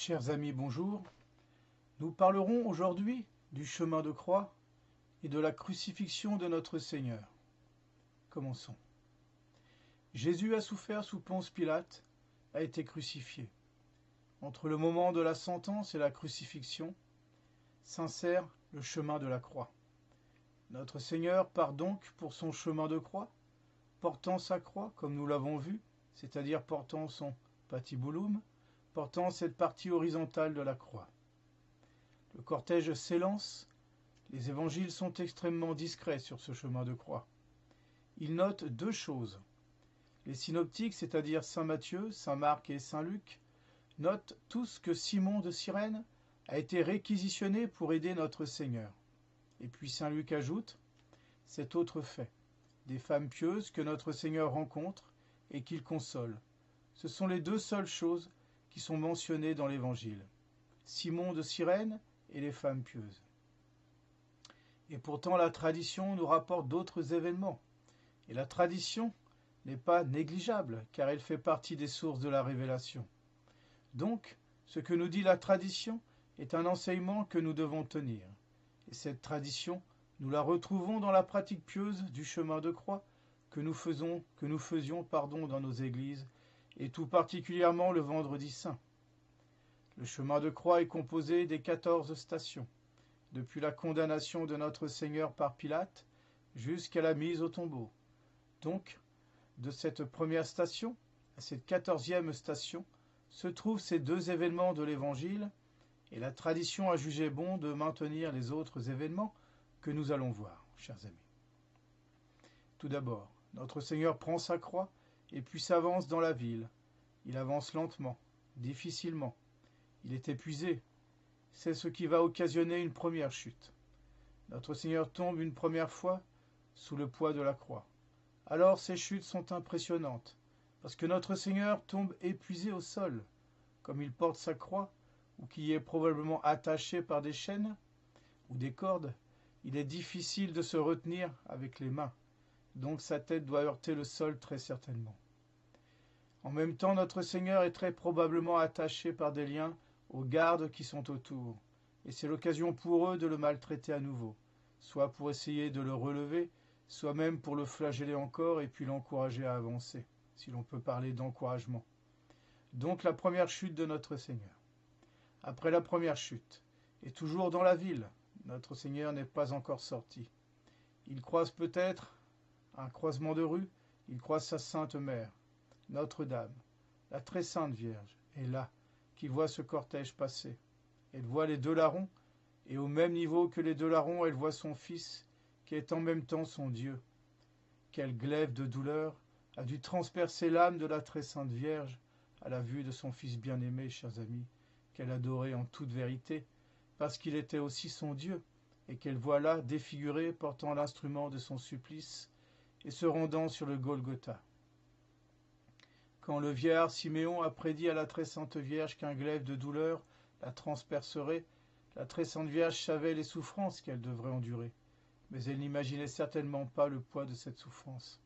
Chers amis, bonjour. Nous parlerons aujourd'hui du chemin de croix et de la crucifixion de notre Seigneur. Commençons. Jésus a souffert sous Ponce Pilate, a été crucifié. Entre le moment de la sentence et la crucifixion, s'insère le chemin de la croix. Notre Seigneur part donc pour son chemin de croix, portant sa croix, comme nous l'avons vu, c'est-à-dire portant son patibulum, portant cette partie horizontale de la croix. Le cortège s'élance, les évangiles sont extrêmement discrets sur ce chemin de croix. Ils notent deux choses. Les synoptiques, c'est-à-dire saint Matthieu, saint Marc et saint Luc, notent tous que Simon de Cyrène a été réquisitionné pour aider notre Seigneur. Et puis saint Luc ajoute cet autre fait, des femmes pieuses que notre Seigneur rencontre et qu'il console. Ce sont les deux seules choses qui sont mentionnées dans l'Évangile. Simon de Cyrène et les femmes pieuses. Et pourtant la tradition nous rapporte d'autres événements. Et la tradition n'est pas négligeable, car elle fait partie des sources de la révélation. Donc, ce que nous dit la tradition est un enseignement que nous devons tenir. Et cette tradition, nous la retrouvons dans la pratique pieuse du chemin de croix que nous faisions dans nos églises, et tout particulièrement le vendredi saint. Le chemin de croix est composé des 14 stations, depuis la condamnation de notre Seigneur par Pilate jusqu'à la mise au tombeau. Donc, de cette première station à cette 14e station se trouvent ces deux événements de l'Évangile, et la tradition a jugé bon de maintenir les autres événements que nous allons voir, chers amis. Tout d'abord, notre Seigneur prend sa croix et puis s'avance dans la ville. Il avance lentement, difficilement. Il est épuisé. C'est ce qui va occasionner une première chute. Notre Seigneur tombe une première fois sous le poids de la croix. Alors ces chutes sont impressionnantes, parce que notre Seigneur tombe épuisé au sol, comme il porte sa croix, ou qui est probablement attaché par des chaînes ou des cordes. Il est difficile de se retenir avec les mains, donc sa tête doit heurter le sol très certainement. En même temps, notre Seigneur est très probablement attaché par des liens aux gardes qui sont autour, et c'est l'occasion pour eux de le maltraiter à nouveau, soit pour essayer de le relever, soit même pour le flageller encore et puis l'encourager à avancer, si l'on peut parler d'encouragement. Donc la première chute de notre Seigneur. Après la première chute, et toujours dans la ville, notre Seigneur n'est pas encore sorti. Il croise peut-être un croisement de rue, il croise sa Sainte Mère, Notre-Dame, la très sainte Vierge, est là, qui voit ce cortège passer. Elle voit les deux larrons, et au même niveau que les deux larrons, elle voit son Fils, qui est en même temps son Dieu. Quel glaive de douleur a dû transpercer l'âme de la très sainte Vierge à la vue de son Fils bien-aimé, chers amis, qu'elle adorait en toute vérité, parce qu'il était aussi son Dieu, et qu'elle voit là défiguré portant l'instrument de son supplice et se rendant sur le Golgotha. Quand le vieillard Siméon a prédit à la très sainte Vierge qu'un glaive de douleur la transpercerait, la très sainte Vierge savait les souffrances qu'elle devrait endurer, mais elle n'imaginait certainement pas le poids de cette souffrance.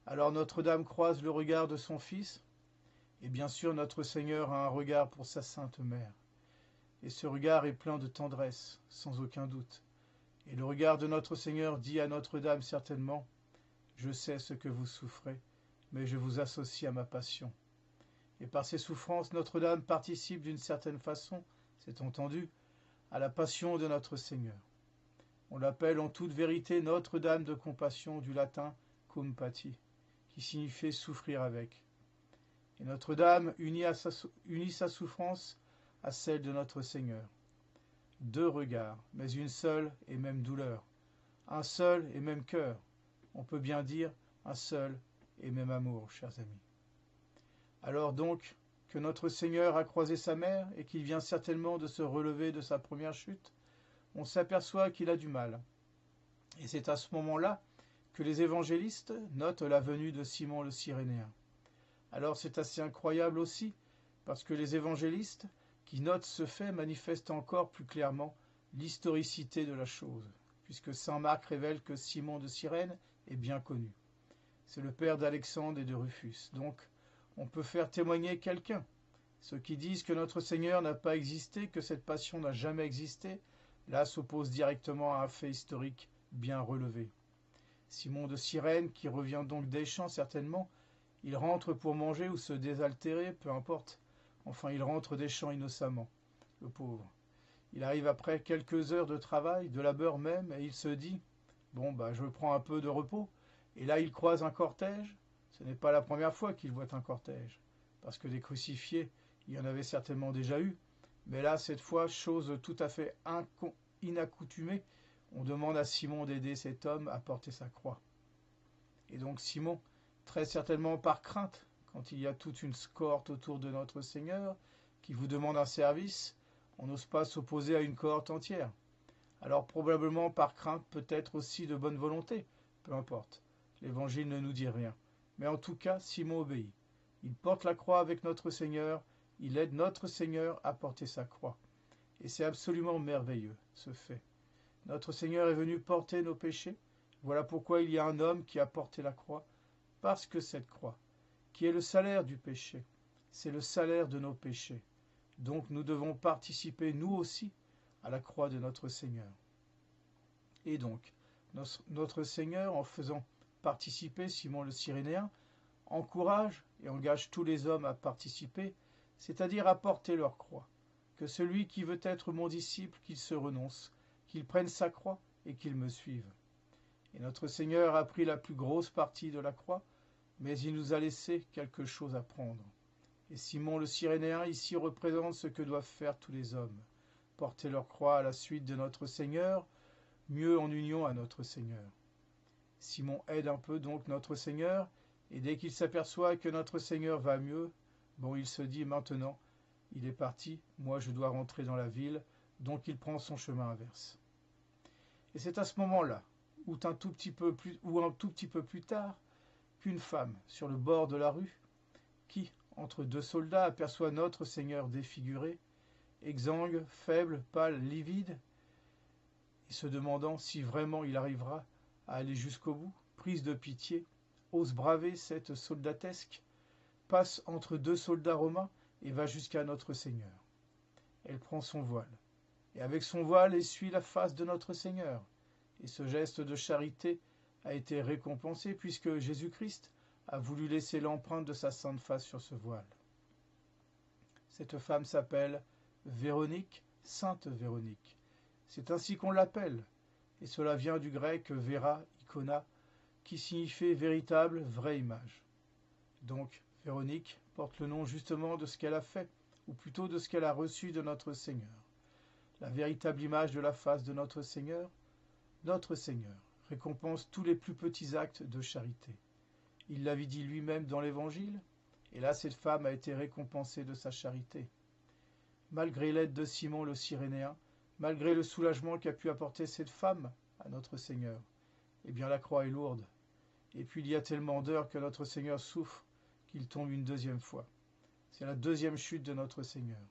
Alors Notre-Dame croise le regard de son Fils, et bien sûr notre Seigneur a un regard pour sa Sainte Mère. Et ce regard est plein de tendresse, sans aucun doute. Et le regard de notre Seigneur dit à Notre-Dame certainement, « Je sais ce que vous souffrez, mais je vous associe à ma passion. » Et par ces souffrances, Notre-Dame participe d'une certaine façon, c'est entendu, à la passion de notre Seigneur. On l'appelle en toute vérité Notre-Dame de compassion, du latin cum pati, qui signifie souffrir avec. Et Notre-Dame unit sa souffrance à celle de notre Seigneur. Deux regards, mais une seule et même douleur. Un seul et même cœur. On peut bien dire un seul et même amour, chers amis. Alors donc que notre Seigneur a croisé sa mère et qu'il vient certainement de se relever de sa première chute, on s'aperçoit qu'il a du mal. Et c'est à ce moment-là que les évangélistes notent la venue de Simon le Cyrénéen. Alors c'est assez incroyable aussi, parce que les évangélistes qui notent ce fait manifestent encore plus clairement l'historicité de la chose, puisque saint Marc révèle que Simon de Cyrène est bien connu. C'est le père d'Alexandre et de Rufus, donc on peut faire témoigner quelqu'un, Ceux qui disent que notre Seigneur n'a pas existé, que cette passion n'a jamais existé, là s'opposent directement à un fait historique bien relevé. Simon de Cyrène, qui revient donc des champs certainement, il rentre pour manger ou se désaltérer, peu importe. Enfin, il rentre des champs innocemment, le pauvre. Il arrive après quelques heures de travail, de labeur même, et il se dit « Bon, je prends un peu de repos ». Et là, il croise un cortège. Ce n'est pas la première fois qu'il voit un cortège, parce que des crucifiés, il y en avait certainement déjà eu. Mais là, cette fois, chose tout à fait inaccoutumée, on demande à Simon d'aider cet homme à porter sa croix. Et donc Simon, très certainement par crainte, quand il y a toute une cohorte autour de notre Seigneur qui vous demande un service, on n'ose pas s'opposer à une cohorte entière. Alors probablement par crainte, peut-être aussi de bonne volonté, peu importe. L'Évangile ne nous dit rien. Mais en tout cas, Simon obéit. Il porte la croix avec notre Seigneur, il aide notre Seigneur à porter sa croix. Et c'est absolument merveilleux, ce fait. Notre Seigneur est venu porter nos péchés. Voilà pourquoi il y a un homme qui a porté la croix, parce que cette croix, qui est le salaire du péché, c'est le salaire de nos péchés. Donc nous devons participer, nous aussi, à la croix de notre Seigneur. Et donc, notre Seigneur, en faisant participer Simon le Cyrénéen, encourage et engage tous les hommes à participer, c'est-à-dire à porter leur croix. Que celui qui veut être mon disciple, qu'il se renonce, qu'il prenne sa croix et qu'il me suive. Et notre Seigneur a pris la plus grosse partie de la croix, mais il nous a laissé quelque chose à prendre. Et Simon le Cyrénéen ici représente ce que doivent faire tous les hommes. Porter leur croix à la suite de notre Seigneur, mieux en union à notre Seigneur. Simon aide un peu donc notre Seigneur, et dès qu'il s'aperçoit que notre Seigneur va mieux, il se dit maintenant, il est parti, moi je dois rentrer dans la ville, donc il prend son chemin inverse. Et c'est à ce moment-là, ou un tout petit peu plus tard, qu'une femme, sur le bord de la rue, qui, entre deux soldats, aperçoit notre Seigneur défiguré, exsangue, faible, pâle, livide, et se demandant si vraiment il arrivera à aller jusqu'au bout, prise de pitié, ose braver cette soldatesque, passe entre deux soldats romains et va jusqu'à notre Seigneur. Elle prend son voile, et avec son voile essuie la face de notre Seigneur. Et ce geste de charité a été récompensé puisque Jésus-Christ a voulu laisser l'empreinte de sa sainte face sur ce voile. Cette femme s'appelle Véronique, Sainte Véronique. C'est ainsi qu'on l'appelle, et cela vient du grec vera, icona, qui signifie véritable, vraie image. Donc, Véronique porte le nom justement de ce qu'elle a fait, ou plutôt de ce qu'elle a reçu de notre Seigneur. La véritable image de la face de notre Seigneur récompense tous les plus petits actes de charité. Il l'avait dit lui-même dans l'Évangile, et là cette femme a été récompensée de sa charité. Malgré l'aide de Simon le Cyrénéen, malgré le soulagement qu'a pu apporter cette femme à notre Seigneur, eh bien la croix est lourde. Et puis il y a tellement d'heures que notre Seigneur souffre qu'il tombe une deuxième fois. C'est la deuxième chute de notre Seigneur.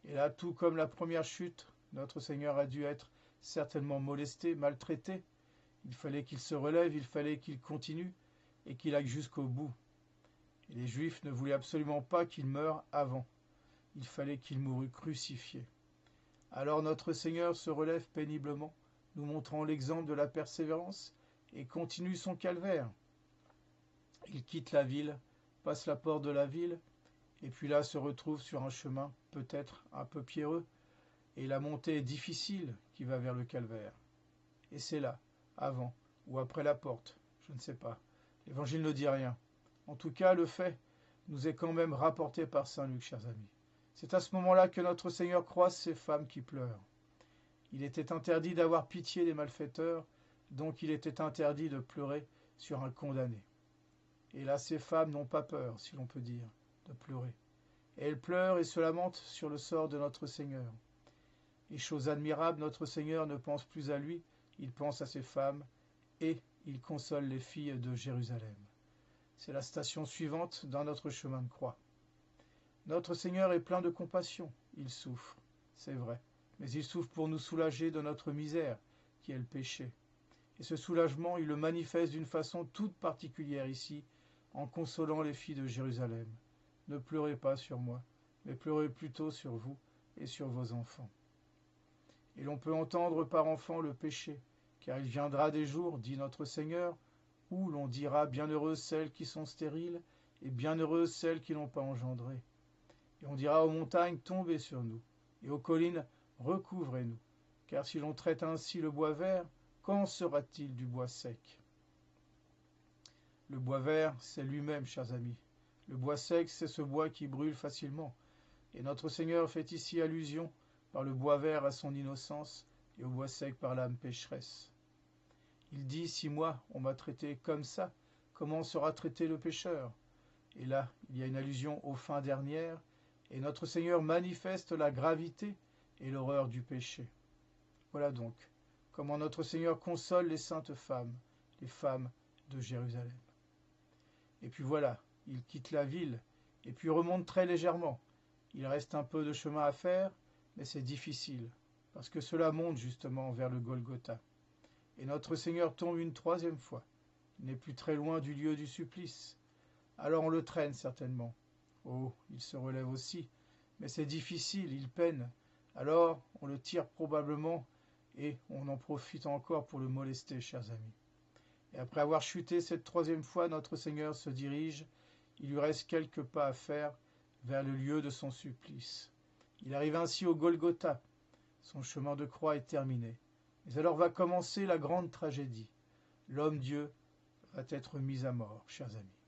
Et là, tout comme la première chute, notre Seigneur a dû être certainement molesté, maltraité. Il fallait qu'il se relève, il fallait qu'il continue et qu'il aille jusqu'au bout. Et les Juifs ne voulaient absolument pas qu'il meure avant. Il fallait qu'il mourût crucifié. Alors notre Seigneur se relève péniblement, nous montrant l'exemple de la persévérance et continue son calvaire. Il quitte la ville, passe la porte de la ville, et puis là se retrouve sur un chemin peut-être un peu pierreux, et la montée est difficile qui va vers le calvaire. Et c'est là, avant ou après la porte, je ne sais pas. L'Évangile ne dit rien. En tout cas, le fait nous est quand même rapporté par saint Luc, chers amis. C'est à ce moment-là que notre Seigneur croise ces femmes qui pleurent. Il était interdit d'avoir pitié des malfaiteurs, donc il était interdit de pleurer sur un condamné. Et là, ces femmes n'ont pas peur, si l'on peut dire, de pleurer. Et elles pleurent et se lamentent sur le sort de notre Seigneur. Et chose admirable, notre Seigneur ne pense plus à lui, il pense à ces femmes et il console les filles de Jérusalem. C'est la station suivante dans notre chemin de croix. Notre Seigneur est plein de compassion, il souffre, c'est vrai, mais il souffre pour nous soulager de notre misère, qui est le péché. Et ce soulagement, il le manifeste d'une façon toute particulière ici, en consolant les filles de Jérusalem. Ne pleurez pas sur moi, mais pleurez plutôt sur vous et sur vos enfants. Et l'on peut entendre par enfant le péché, car il viendra des jours, dit notre Seigneur, où l'on dira bienheureuses celles qui sont stériles, et bienheureuses celles qui n'ont pas engendré. Et on dira aux montagnes, tombez sur nous, et aux collines, recouvrez-nous, car si l'on traite ainsi le bois vert, qu'en sera-t-il du bois sec? Le bois vert, c'est lui-même, chers amis. Le bois sec, c'est ce bois qui brûle facilement. Et notre Seigneur fait ici allusion par le bois vert à son innocence et au bois sec par l'âme pécheresse. Il dit, si moi, on m'a traité comme ça, comment sera traité le pécheur? Et là, il y a une allusion aux fins dernières, et notre Seigneur manifeste la gravité et l'horreur du péché. Voilà donc comment notre Seigneur console les saintes femmes, les femmes de Jérusalem. Et puis voilà, il quitte la ville, et puis remonte très légèrement. Il reste un peu de chemin à faire, mais c'est difficile, parce que cela monte justement vers le Golgotha. Et notre Seigneur tombe une troisième fois. Il n'est plus très loin du lieu du supplice. Alors on le traîne certainement. Oh, il se relève aussi, mais c'est difficile, il peine. Alors on le tire probablement, et on en profite encore pour le molester, chers amis. Et après avoir chuté cette troisième fois, notre Seigneur se dirige, il lui reste quelques pas à faire vers le lieu de son supplice. Il arrive ainsi au Golgotha. Son chemin de croix est terminé. Mais alors va commencer la grande tragédie. L'homme-dieu va être mis à mort, chers amis.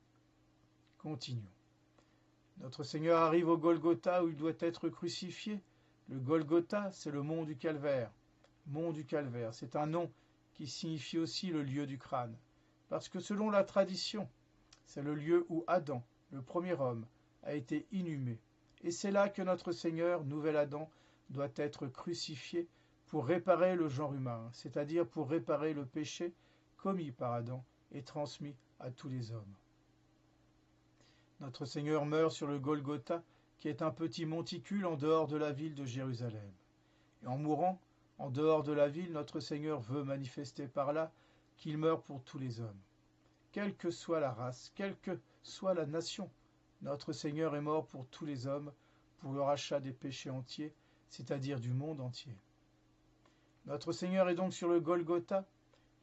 Continuons. Notre Seigneur arrive au Golgotha où il doit être crucifié. Le Golgotha, c'est le mont du Calvaire. Mont du Calvaire, c'est un nom qui signifie aussi le lieu du crâne. Parce que selon la tradition, c'est le lieu où Adam, le premier homme, a été inhumé. Et c'est là que notre Seigneur, nouvel Adam, doit être crucifié pour réparer le genre humain, c'est-à-dire pour réparer le péché commis par Adam et transmis à tous les hommes. Notre Seigneur meurt sur le Golgotha, qui est un petit monticule en dehors de la ville de Jérusalem. Et en mourant, en dehors de la ville, notre Seigneur veut manifester par là qu'il meurt pour tous les hommes. Quelle que soit la race, quelle que soit la nation, notre Seigneur est mort pour tous les hommes, pour le rachat des péchés entiers, c'est-à-dire du monde entier. Notre Seigneur est donc sur le Golgotha,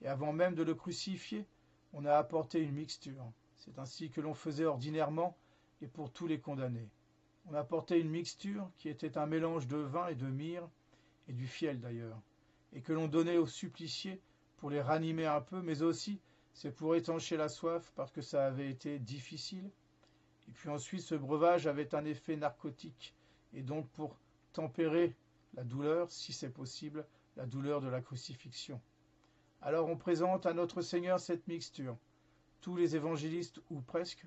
et avant même de le crucifier, on a apporté une mixture. C'est ainsi que l'on faisait ordinairement et pour tous les condamnés. On apportait une mixture qui était un mélange de vin et de myrrhe, et du fiel d'ailleurs, et que l'on donnait aux suppliciés pour les ranimer un peu, mais aussi c'est pour étancher la soif parce que ça avait été difficile. Et puis ensuite, ce breuvage avait un effet narcotique, et donc pour tempérer la douleur, si c'est possible, la douleur de la crucifixion. Alors on présente à notre Seigneur cette mixture. Tous les évangélistes, ou presque,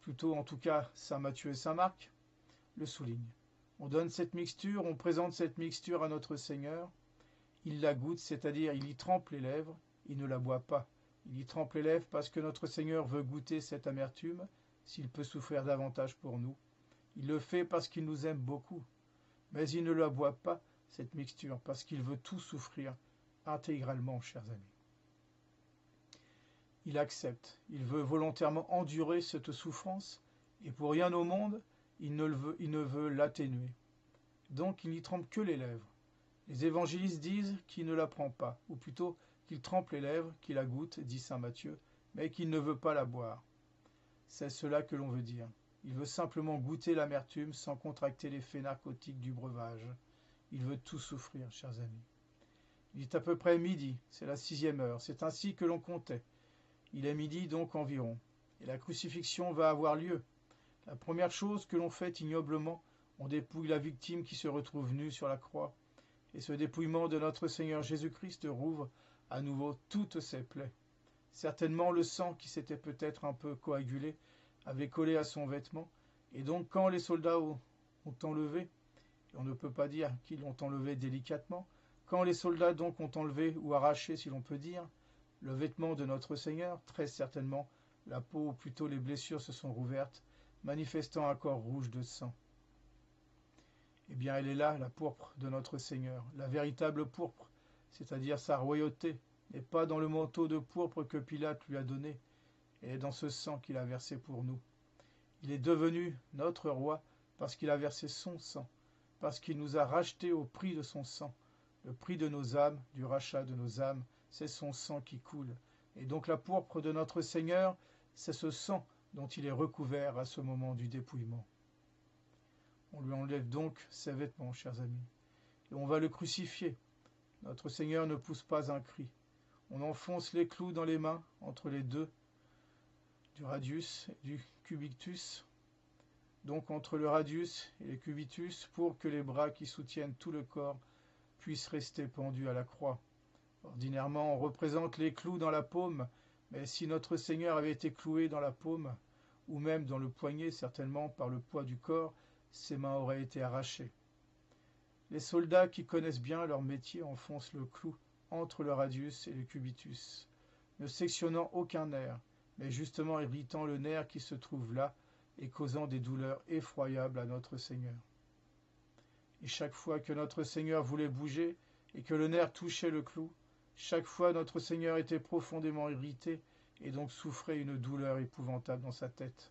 plutôt en tout cas Saint Matthieu et Saint Marc, le soulignent. On donne cette mixture, on présente cette mixture à notre Seigneur. Il la goûte, c'est-à-dire il y trempe les lèvres, il ne la boit pas. Il y trempe les lèvres parce que notre Seigneur veut goûter cette amertume, s'il peut souffrir davantage pour nous. Il le fait parce qu'il nous aime beaucoup. Mais il ne la boit pas, cette mixture, parce qu'il veut tout souffrir intégralement, chers amis. Il accepte, il veut volontairement endurer cette souffrance, et pour rien au monde, il ne veut l'atténuer. Donc il n'y trempe que les lèvres. Les évangélistes disent qu'il ne la prend pas, ou plutôt qu'il trempe les lèvres, qu'il la goûte, dit saint Matthieu, mais qu'il ne veut pas la boire. C'est cela que l'on veut dire. Il veut simplement goûter l'amertume sans contracter l'effet narcotique du breuvage. Il veut tout souffrir, chers amis. Il est à peu près midi, c'est la 6e heure, c'est ainsi que l'on comptait. Il est midi donc environ, et la crucifixion va avoir lieu. La première chose que l'on fait ignoblement, on dépouille la victime qui se retrouve nue sur la croix. Et ce dépouillement de notre Seigneur Jésus-Christ rouvre à nouveau toutes ses plaies. Certainement le sang qui s'était peut-être un peu coagulé avait collé à son vêtement, et donc quand les soldats ont enlevé, et on ne peut pas dire qu'ils l'ont enlevé délicatement, quand les soldats donc ont enlevé ou arraché, si l'on peut dire, le vêtement de notre Seigneur, très certainement, la peau ou plutôt les blessures se sont rouvertes, manifestant un corps rouge de sang. Eh bien, elle est là, la pourpre de notre Seigneur, la véritable pourpre, c'est-à-dire sa royauté, n'est pas dans le manteau de pourpre que Pilate lui a donné, elle est dans ce sang qu'il a versé pour nous. Il est devenu notre roi parce qu'il a versé son sang, parce qu'il nous a rachetés au prix de son sang. Le prix de nos âmes, du rachat de nos âmes, c'est son sang qui coule. Et donc la pourpre de notre Seigneur, c'est ce sang dont il est recouvert à ce moment du dépouillement. On lui enlève donc ses vêtements, chers amis, et on va le crucifier. Notre Seigneur ne pousse pas un cri. On enfonce les clous dans les mains, entre les deux, du radius et du cubitus, donc entre le radius et le cubitus, pour que les bras qui soutiennent tout le corps puissent rester pendus à la croix. Ordinairement, on représente les clous dans la paume, mais si notre Seigneur avait été cloué dans la paume, ou même dans le poignet, certainement par le poids du corps, ses mains auraient été arrachées. Les soldats qui connaissent bien leur métier enfoncent le clou entre le radius et le cubitus, ne sectionnant aucun nerf, mais justement irritant le nerf qui se trouve là et causant des douleurs effroyables à notre Seigneur. Et chaque fois que notre Seigneur voulait bouger et que le nerf touchait le clou, chaque fois notre Seigneur était profondément irrité et donc souffrait une douleur épouvantable dans sa tête.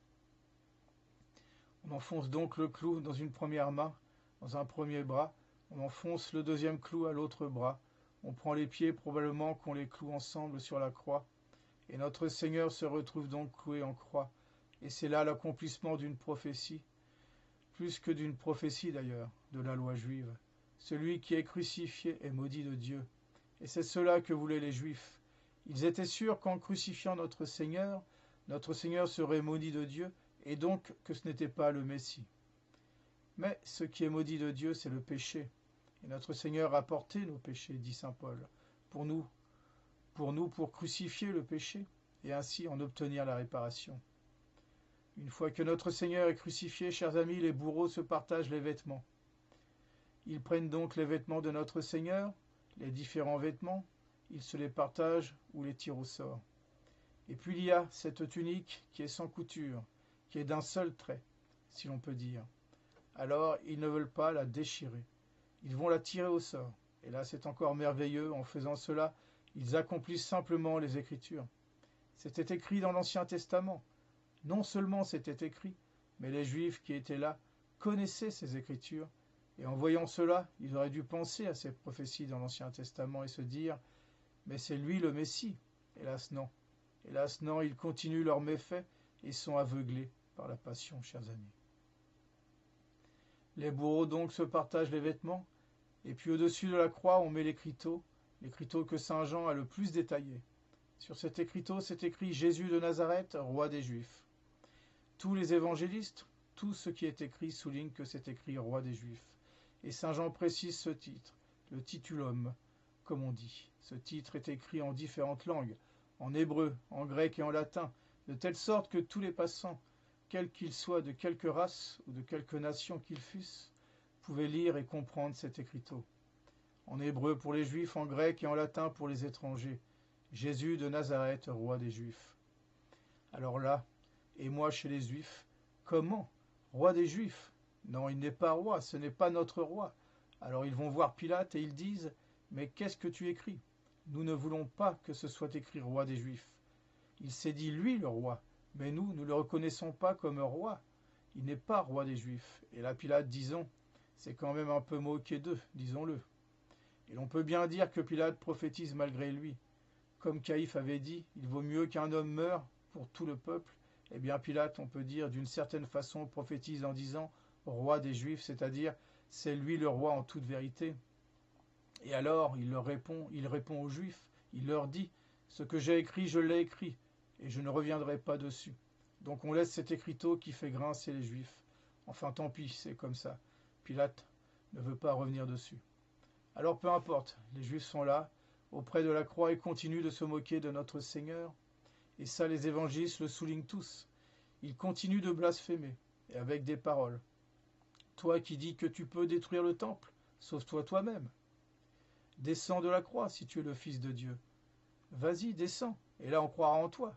On enfonce donc le clou dans une première main, dans un premier bras, on enfonce le deuxième clou à l'autre bras, on prend les pieds probablement qu'on les cloue ensemble sur la croix, et notre Seigneur se retrouve donc cloué en croix, et c'est là l'accomplissement d'une prophétie, plus que d'une prophétie d'ailleurs, de la loi juive. Celui qui est crucifié est maudit de Dieu, et c'est cela que voulaient les Juifs. Ils étaient sûrs qu'en crucifiant notre Seigneur serait maudit de Dieu, et donc que ce n'était pas le Messie. Mais ce qui est maudit de Dieu, c'est le péché. Et notre Seigneur a porté nos péchés, dit saint Paul, pour crucifier le péché, et ainsi en obtenir la réparation. Une fois que notre Seigneur est crucifié, chers amis, les bourreaux se partagent les vêtements. Ils prennent donc les vêtements de notre Seigneur, les différents vêtements, ils se les partagent ou les tirent au sort. Et puis il y a cette tunique qui est sans couture, qui est d'un seul trait, si l'on peut dire. Alors ils ne veulent pas la déchirer. Ils vont la tirer au sort. Et là c'est encore merveilleux, en faisant cela, ils accomplissent simplement les Écritures. C'était écrit dans l'Ancien Testament. Non seulement c'était écrit, mais les Juifs qui étaient là connaissaient ces Écritures, et en voyant cela, ils auraient dû penser à ces prophéties dans l'Ancien Testament et se dire « Mais c'est lui le Messie !» Hélas non. Hélas non, ils continuent leurs méfaits et sont aveuglés par la passion, chers amis. Les bourreaux donc se partagent les vêtements, et puis au-dessus de la croix, on met l'écriteau que saint Jean a le plus détaillé. Sur cet écriteau, c'est écrit « Jésus de Nazareth, roi des Juifs ». Tous les évangélistes, tout ce qui est écrit souligne que c'est écrit « roi des Juifs ». Et saint Jean précise ce titre, le titulum, comme on dit. Ce titre est écrit en différentes langues, en hébreu, en grec et en latin, de telle sorte que tous les passants, quels qu'ils soient, de quelque race ou de quelque nation qu'ils fussent, pouvaient lire et comprendre cet écriteau. En hébreu pour les Juifs, en grec et en latin pour les étrangers. Jésus de Nazareth, roi des Juifs. Alors là, et moi chez les Juifs, comment? Roi des Juifs? Non, il n'est pas roi, ce n'est pas notre roi. Alors ils vont voir Pilate et ils disent « Mais qu'est-ce que tu écris? Nous ne voulons pas que ce soit écrit roi des Juifs. Il s'est dit lui le roi, mais nous ne le reconnaissons pas comme roi. Il n'est pas roi des Juifs. » Et là Pilate, disons, c'est quand même un peu moqué d'eux, disons-le. Et l'on peut bien dire que Pilate prophétise malgré lui. Comme Caïphe avait dit, il vaut mieux qu'un homme meure pour tout le peuple. Eh bien Pilate, on peut dire d'une certaine façon, prophétise en disant roi des Juifs, c'est-à-dire c'est lui le roi en toute vérité. Et alors il répond aux Juifs, il leur dit ce que j'ai écrit, je l'ai écrit, et je ne reviendrai pas dessus. Donc on laisse cet écriteau qui fait grincer les Juifs. Enfin tant pis, c'est comme ça. Pilate ne veut pas revenir dessus. Alors peu importe, les Juifs sont là, auprès de la croix, et continuent de se moquer de notre Seigneur. Et ça, les évangélistes le soulignent tous. Ils continuent de blasphémer, et avec des paroles. Toi qui dis que tu peux détruire le temple, sauve-toi toi-même. Descends de la croix si tu es le Fils de Dieu. Vas-y, descends, et là on croira en toi.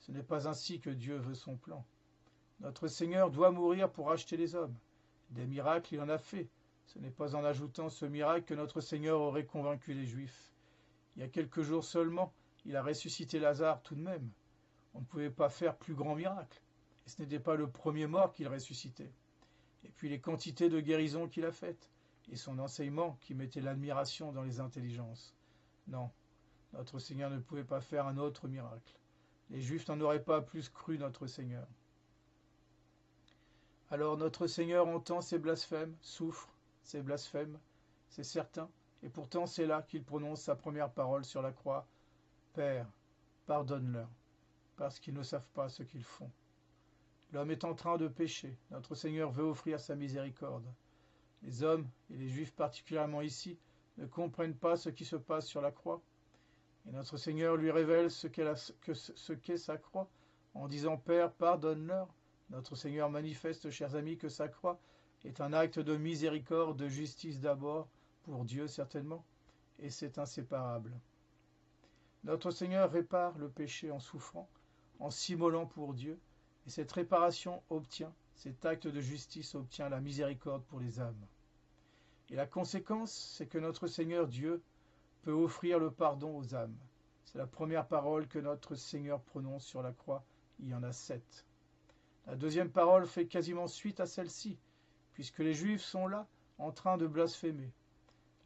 Ce n'est pas ainsi que Dieu veut son plan. Notre Seigneur doit mourir pour racheter les hommes. Des miracles, il en a fait. Ce n'est pas en ajoutant ce miracle que notre Seigneur aurait convaincu les Juifs. Il y a quelques jours seulement, il a ressuscité Lazare tout de même. On ne pouvait pas faire plus grand miracle. Et ce n'était pas le premier mort qu'il ressuscitait. et puis les quantités de guérisons qu'il a faites, et son enseignement qui mettait l'admiration dans les intelligences. Non, notre Seigneur ne pouvait pas faire un autre miracle. Les Juifs n'en auraient pas plus cru notre Seigneur. Alors notre Seigneur entend ces blasphèmes, souffre ces blasphèmes, c'est certain, et pourtant c'est là qu'il prononce sa première parole sur la croix. Père, pardonne-leur, parce qu'ils ne savent pas ce qu'ils font. L'homme est en train de pécher, notre Seigneur veut offrir sa miséricorde. Les hommes, et les Juifs particulièrement ici, ne comprennent pas ce qui se passe sur la croix. Et notre Seigneur lui révèle ce qu'est sa croix, en disant « Père, pardonne-leur ». Notre Seigneur manifeste, chers amis, que sa croix est un acte de miséricorde, de justice d'abord, pour Dieu certainement, et c'est inséparable. Notre Seigneur répare le péché en souffrant, en s'immolant pour Dieu, et cette réparation obtient, cet acte de justice obtient la miséricorde pour les âmes. Et la conséquence, c'est que notre Seigneur Dieu peut offrir le pardon aux âmes. C'est la première parole que notre Seigneur prononce sur la croix, il y en a 7. La deuxième parole fait quasiment suite à celle-ci, puisque les Juifs sont là, en train de blasphémer.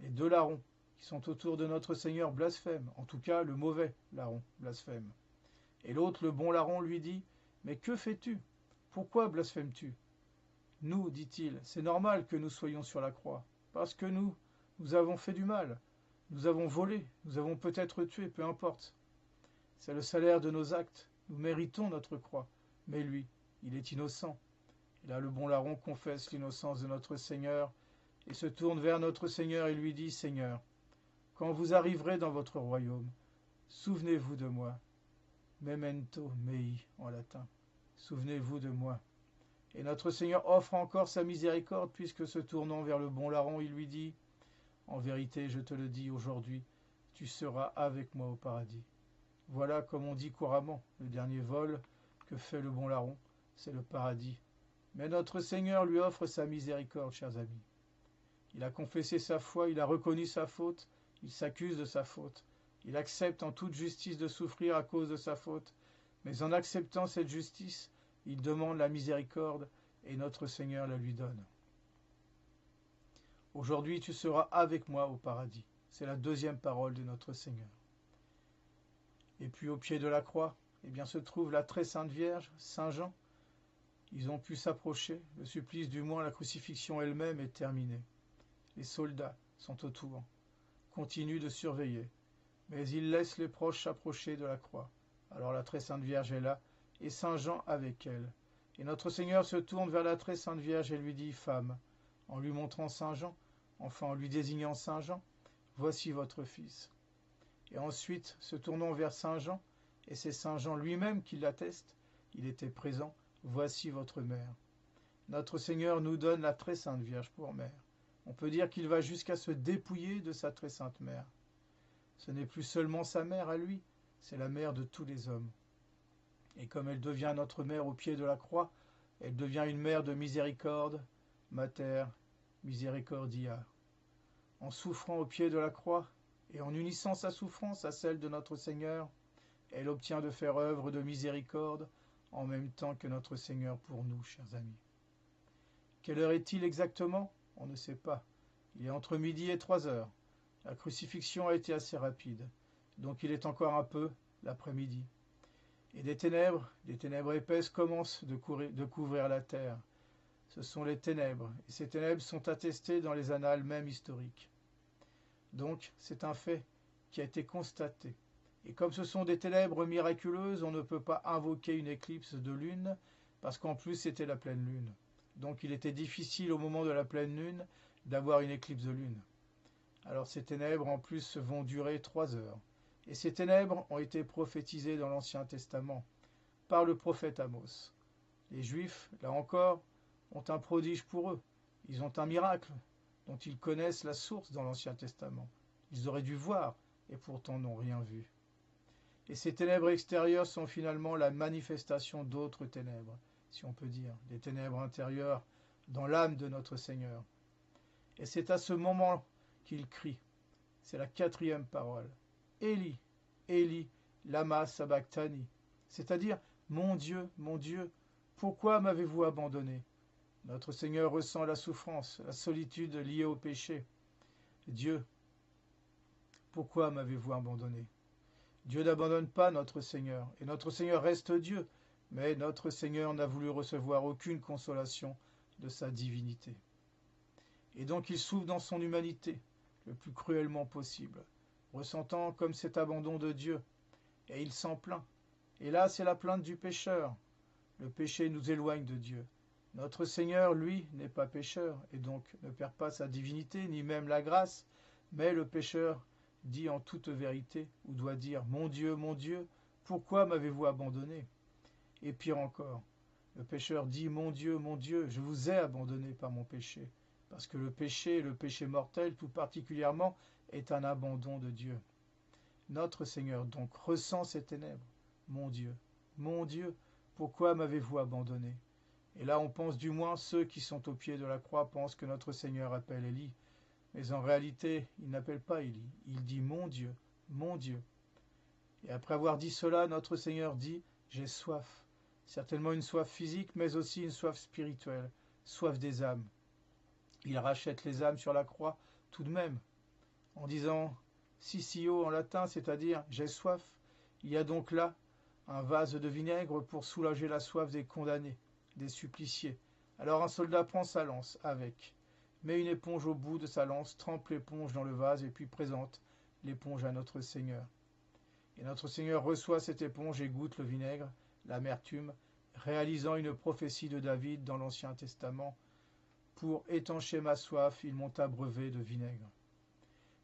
Les deux larrons qui sont autour de notre Seigneur blasphèment, en tout cas le mauvais larron blasphème. Et l'autre, le bon larron, lui dit « Mais que fais-tu? Pourquoi blasphémes-tu » Nous, dit-il, c'est normal que nous soyons sur la croix, parce que nous avons fait du mal, nous avons volé, nous avons peut-être tué, peu importe. C'est le salaire de nos actes, nous méritons notre croix, mais lui, il est innocent. Et là, le bon larron confesse l'innocence de notre Seigneur et se tourne vers notre Seigneur et lui dit « Seigneur, quand vous arriverez dans votre royaume, souvenez-vous de moi. » Memento mei en latin. Souvenez-vous de moi. Et notre Seigneur offre encore sa miséricorde puisque se tournant vers le bon larron, il lui dit « En vérité, je te le dis aujourd'hui, tu seras avec moi au paradis. » Voilà, comme on dit couramment, le dernier vol que fait le bon larron, c'est le paradis. Mais notre Seigneur lui offre sa miséricorde, chers amis. Il a confessé sa foi, il a reconnu sa faute, il s'accuse de sa faute. Il accepte en toute justice de souffrir à cause de sa faute. Mais en acceptant cette justice, il demande la miséricorde et notre Seigneur la lui donne. Aujourd'hui, tu seras avec moi au paradis. C'est la deuxième parole de notre Seigneur. Et puis au pied de la croix, eh bien, se trouve la très sainte Vierge, Saint Jean. Ils ont pu s'approcher, le supplice du moins, la crucifixion elle-même est terminée. Les soldats sont autour, continuent de surveiller, mais ils laissent les proches s'approcher de la croix. Alors la très sainte Vierge est là, et Saint Jean avec elle. Et notre Seigneur se tourne vers la très sainte Vierge et lui dit « Femme », en lui montrant Saint Jean, enfin en lui désignant Saint Jean, « Voici votre fils ». Et ensuite, se tournant vers Saint Jean, et c'est Saint Jean lui-même qui l'atteste, il était présent, « Voici votre mère ». Notre Seigneur nous donne la très sainte Vierge pour mère. On peut dire qu'il va jusqu'à se dépouiller de sa très sainte mère. Ce n'est plus seulement sa mère à lui, c'est la mère de tous les hommes. Et comme elle devient notre mère au pied de la croix, elle devient une mère de miséricorde, mater misericordia. En souffrant au pied de la croix, et en unissant sa souffrance à celle de notre Seigneur, elle obtient de faire œuvre de miséricorde en même temps que notre Seigneur pour nous, chers amis. Quelle heure est-il exactement? On ne sait pas. Il est entre midi et 3 heures. La crucifixion a été assez rapide, donc il est encore un peu l'après-midi. Et des ténèbres épaisses commencent de couvrir la terre. Ce sont les ténèbres, et ces ténèbres sont attestées dans les annales même historiques. Donc, c'est un fait qui a été constaté. Et comme ce sont des ténèbres miraculeuses, on ne peut pas invoquer une éclipse de lune, parce qu'en plus c'était la pleine lune. Donc il était difficile au moment de la pleine lune d'avoir une éclipse de lune. Alors ces ténèbres en plus vont durer 3 heures. Et ces ténèbres ont été prophétisées dans l'Ancien Testament par le prophète Amos. Les Juifs, là encore, ont un prodige pour eux. Ils ont un miracle dont ils connaissent la source dans l'Ancien Testament. Ils auraient dû voir et pourtant n'ont rien vu. Et ces ténèbres extérieures sont finalement la manifestation d'autres ténèbres, si on peut dire, des ténèbres intérieures dans l'âme de notre Seigneur. Et c'est à ce moment qu'il crie. C'est la 4e parole. Élie, Élie, lama sabachthani. C'est-à-dire, mon Dieu, pourquoi m'avez-vous abandonné? Notre Seigneur ressent la souffrance, la solitude liée au péché. Dieu, pourquoi m'avez-vous abandonné? Dieu n'abandonne pas notre Seigneur, et notre Seigneur reste Dieu, mais notre Seigneur n'a voulu recevoir aucune consolation de sa divinité. Et donc il souffre dans son humanité, le plus cruellement possible, ressentant comme cet abandon de Dieu, et il s'en plaint. Et là, c'est la plainte du pécheur. Le péché nous éloigne de Dieu. Notre Seigneur, lui, n'est pas pécheur, et donc ne perd pas sa divinité, ni même la grâce, mais le pécheur dit en toute vérité, ou doit dire, mon Dieu, pourquoi m'avez-vous abandonné? Et pire encore, le pécheur dit, mon Dieu, je vous ai abandonné par mon péché, parce que le péché mortel tout particulièrement, est un abandon de Dieu. Notre Seigneur donc ressent ces ténèbres. Mon Dieu, pourquoi m'avez-vous abandonné? Et là on pense du moins, ceux qui sont au pied de la croix pensent que notre Seigneur appelle Élie. Mais en réalité, il n'appelle pas Élie, il dit mon Dieu. Et après avoir dit cela, notre Seigneur dit, j'ai soif. Certainement une soif physique, mais aussi une soif spirituelle, soif des âmes. Il rachète les âmes sur la croix tout de même, en disant sisio en latin, c'est-à-dire j'ai soif. Il y a donc là un vase de vinaigre pour soulager la soif des condamnés, des suppliciés. Alors un soldat prend sa lance avec, met une éponge au bout de sa lance, trempe l'éponge dans le vase et puis présente l'éponge à notre Seigneur. Et notre Seigneur reçoit cette éponge et goûte le vinaigre, l'amertume, réalisant une prophétie de David dans l'Ancien Testament. Pour étancher ma soif, il m'ont abreuvé de vinaigre.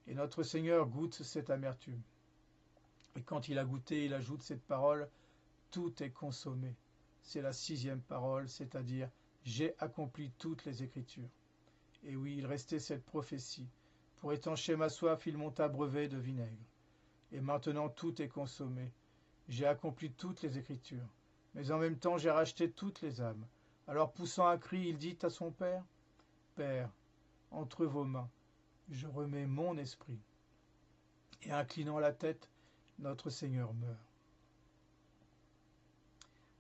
Et notre Seigneur goûte cette amertume. Et quand il a goûté, il ajoute cette parole, tout est consommé. C'est la 6e parole, c'est-à-dire j'ai accompli toutes les Écritures. Et oui, il restait cette prophétie. Pour étancher ma soif, ils m'ont abreuvé de vinaigre. Et maintenant tout est consommé. J'ai accompli toutes les Écritures. Mais en même temps, j'ai racheté toutes les âmes. Alors poussant un cri, il dit à son Père, Père, entre vos mains, je remets mon esprit. Et inclinant la tête, notre Seigneur meurt.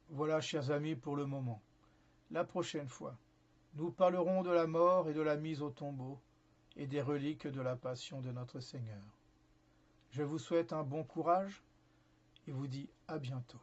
Voilà, chers amis, pour le moment. La prochaine fois, nous parlerons de la mort et de la mise au tombeau et des reliques de la passion de notre Seigneur. Je vous souhaite un bon courage et vous dis à bientôt.